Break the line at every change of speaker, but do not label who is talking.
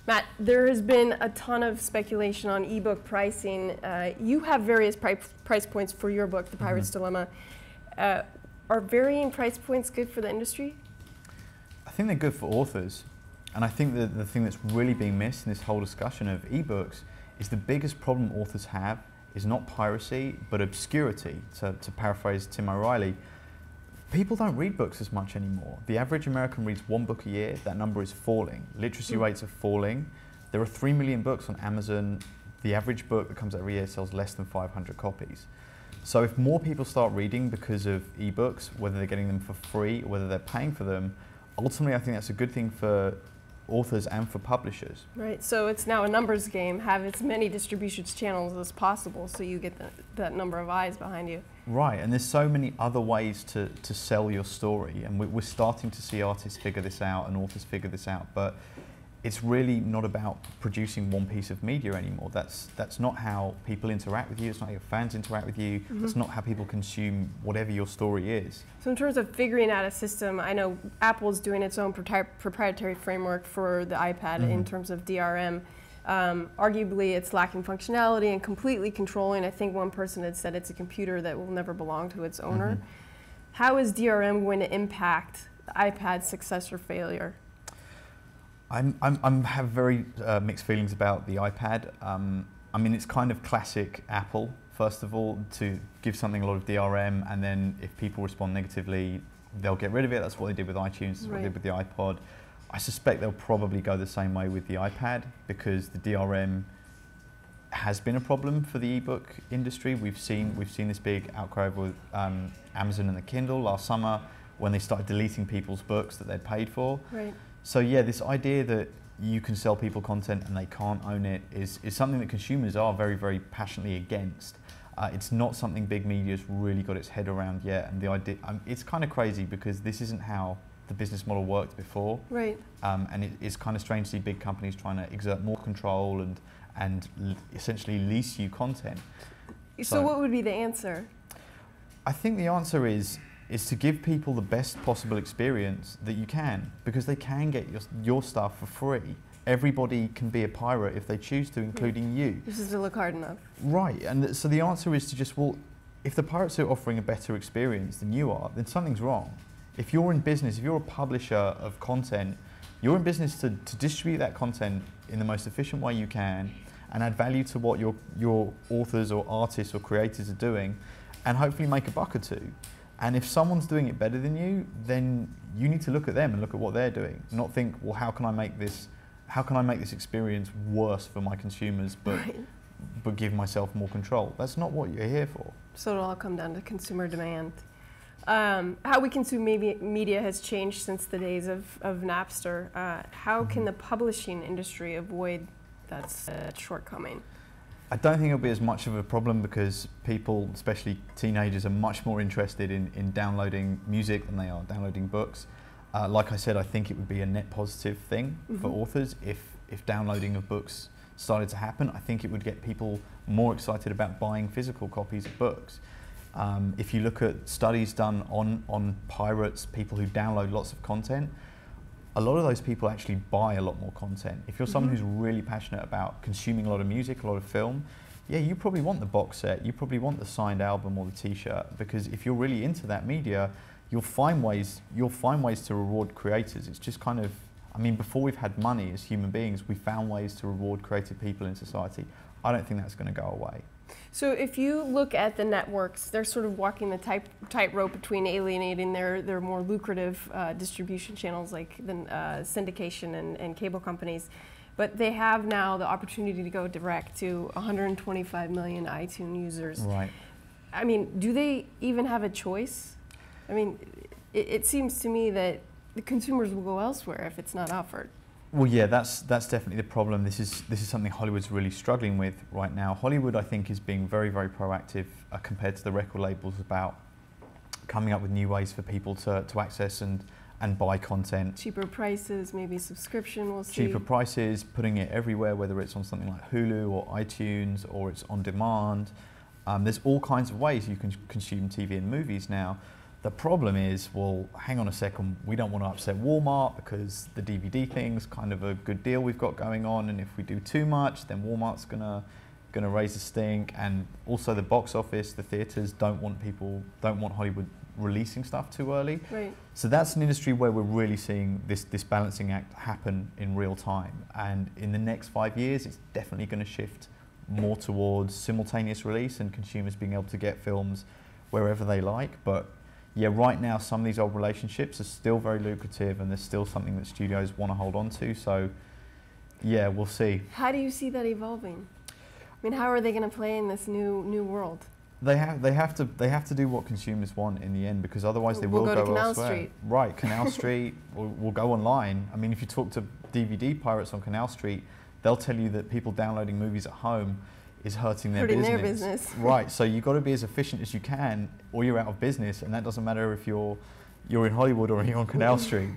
Matt, there has been a ton of speculation on ebook pricing. You have various price points for your book, The Pirate's Dilemma. Are varying price points good for the industry?
I think they're good for authors. And I think that the thing that's really being missed in this whole discussion of ebooks is the biggest problem authors have is not piracy, but obscurity. To paraphrase Tim O'Reilly, people don't read books as much anymore. The average American reads one book a year. That number is falling. Literacy rates are falling. There are 3 million books on Amazon. The average book that comes out every year sells less than 500 copies. So if more people start reading because of ebooks, whether they're getting them for free or whether they're paying for them, ultimately I think that's a good thing for authors and for publishers.
Right, so it's now a numbers game. Have as many distribution channels as possible so you get that number of eyes behind you.
Right, and there's so many other ways to sell your story, and we're starting to see artists figure this out and authors figure this out, but it's really not about producing one piece of media anymore. That's not how people interact with you, it's not how your fans interact with you, that's not how people consume whatever your story is.
So in terms of figuring out a system, I know Apple's doing its own proprietary framework for the iPad in terms of DRM. Arguably it's lacking functionality and completely controlling. I think one person had said it's a computer that will never belong to its owner. How is DRM going to impact the iPad's success or failure?
I have very mixed feelings about the iPad. I mean, it's kind of classic Apple, first of all, to give something a lot of DRM, and then if people respond negatively, they'll get rid of it. That's what they did with iTunes, that's what they did with the iPod. I suspect they'll probably go the same way with the iPad, because the DRM has been a problem for the ebook industry. We've seen this big outcry with Amazon and the Kindle last summer when they started deleting people's books that they'd paid for.
Right.
So yeah, this idea that you can sell people content and they can't own it is something that consumers are very, very passionately against. It's not something big media's really got its head around yet, and the idea, it's kind of crazy because this isn't how the business model worked before.
Right.
And it's kind of strange to see big companies trying to exert more control and essentially lease you content.
So what would be the answer?
I think the answer is to give people the best possible experience that you can, because they can get your stuff for free. Everybody can be a pirate if they choose to, including you.
This is to look hard enough.
Right, and so the answer is to just, well, if the pirates are offering a better experience than you are, then something's wrong. If you're in business, if you're a publisher of content, you're in business to distribute that content in the most efficient way you can and add value to what your authors or artists or creators are doing, and hopefully make a buck or two. And if someone's doing it better than you, then you need to look at them and look at what they're doing. Not think, well, how can I make this experience worse for my consumers, but give myself more control? That's not what you're here for.
So it'll all come down to consumer demand. How we consume media has changed since the days of Napster. How can the publishing industry avoid that shortcoming?
I don't think it'll be as much of a problem because people, especially teenagers, are much more interested in downloading music than they are downloading books. Like I said, I think it would be a net positive thing for authors if downloading of books started to happen. I think it would get people more excited about buying physical copies of books. If you look at studies done on pirates, people who download lots of content, a lot of those people actually buy a lot more content. If you're someone who's really passionate about consuming a lot of music, a lot of film, yeah, you probably want the box set, you probably want the signed album or the t-shirt, because if you're really into that media, you'll find ways to reward creators. It's just kind of, I mean, before we've had money as human beings, we found ways to reward creative people in society. I don't think that's going to go away.
So if you look at the networks, they're sort of walking the tightrope between alienating their more lucrative distribution channels like the syndication and cable companies, but they have now the opportunity to go direct to 125 million iTunes users.
Right.
I mean, do they even have a choice? I mean, it seems to me that the consumers will go elsewhere if it's not offered.
Well, yeah, that's definitely the problem. This is something Hollywood's really struggling with right now. Hollywood, I think, is being very, very proactive compared to the record labels about coming up with new ways for people to access and buy content.
Cheaper prices, maybe subscription, we'll see.
Cheaper prices, putting it everywhere, whether it's on something like Hulu or iTunes or it's on demand. There's all kinds of ways you can consume TV and movies now. The problem is, well, hang on a second, we don't want to upset Walmart because the DVD thing's kind of a good deal we've got going on, and if we do too much, then Walmart's gonna raise a stink, and also the box office, the theaters don't want Hollywood releasing stuff too early.
Right.
So that's an industry where we're really seeing this balancing act happen in real time, and in the next 5 years, it's definitely going to shift more towards simultaneous release and consumers being able to get films wherever they like. But yeah, right now some of these old relationships are still very lucrative, and there's still something that studios want to hold on to. So yeah, we'll see.
How do you see that evolving? I mean, how are they going to play in this new world?
They have to do what consumers want in the end, because otherwise they will go
to Canal
elsewhere.
Street.
Right, Canal Street will go online. I mean, if you talk to DVD pirates on Canal Street, they'll tell you that people downloading movies at home is hurting their business. Right, so you've got to be as efficient as you can, or you're out of business, and that doesn't matter if you're in Hollywood or you're on Canal Street.